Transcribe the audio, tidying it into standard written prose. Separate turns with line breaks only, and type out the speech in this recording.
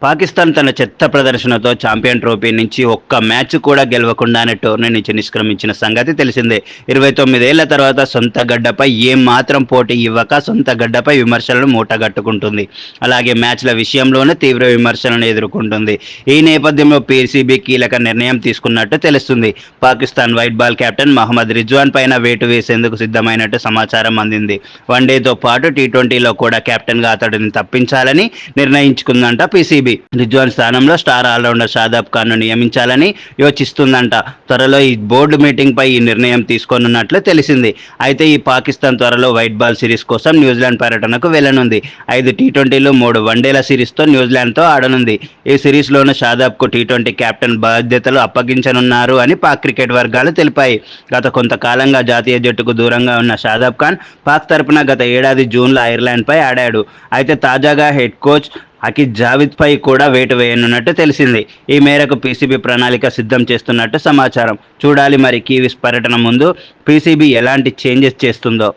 పాకిస్తాన్ తన చెత్త ప్రదర్శనతో ఛాంపియన్ ట్రోఫీ నుంచి ఒక్క మ్యాచ్ కూడా గెలవకుండానే టోర్నీ నుంచి నిష్క్రమించిన సంగతి తెలిసిందే. 29 ఏళ్ల తర్వాత సొంత గడ్డపై ఏం మాత్రం పోటీ ఇవ్వక సొంత గడ్డపై విమర్శలను మూటగట్టుకుంటుంది. అలాగే మ్యాచ్ల విషయంలోనూ తీవ్ర విమర్శలను ఎదుర్కొంటుంది. ఈ నేపథ్యంలో పీసీబీ కీలక నిర్ణయం తీసుకున్నట్టు తెలుస్తుంది. Pakistan white ball captain Mohammad Rizwan పైన వేటు వేసేందుకు సిద్ధమైనట్టు సమాచారం అందింది. వన్డేతో పాటు టీ20లో కూడా కెప్టెన్గా అతడిని తప్పించాలని నిర్ణయించుకుందంట పీసీబీ. రిజ్వాన్ స్థానంలో స్టార్ ఆల్రౌండర్ షాదాబ్ ఖాన్ను నియమించాలని యోచిస్తుందంట. త్వరలో ఈ బోర్డు మీటింగ్ పై ఈ నిర్ణయం తీసుకోనున్నట్లు తెలిసింది. అయితే ఈ పాకిస్తాన్ త్వరలో వైట్ బాల్ సిరీస్ కోసం న్యూజిలాండ్ పర్యటనకు వెళ్లనుంది. 5 టీ20లు 3 వన్డేల సిరీస్తో న్యూజిలాండ్తో ఆడనుంది. ఈ సిరీస్లోనూ షాదాబ్కు టీ20 కెప్టెన్ బాధ్యతలు అప్పగించనున్నారు అని పాక్ క్రికెట్ వర్గాలు తెలిపాయి. గత కొంతకాలంగా జాతీయ జట్టుకు దూరంగా ఉన్న షాదాబ్ ఖాన్ పాక్ తరపున గత ఏడాది జూన్లో ఐర్లాండ్పై ఆడాడు. అయితే తాజాగా హెడ్ కోచ్ అకిద్ జావేద్ పై కూడా వేటు వేయనున్నట్టు తెలిసింది. ఈ మేరకు పీసీబీ ప్రణాళిక సిద్ధం చేస్తున్నట్టు సమాచారం. చూడాలి మరి కివీస్ పర్యటన ముందు పీసీబీ ఎలాంటి చేంజెస్ చేస్తుందో.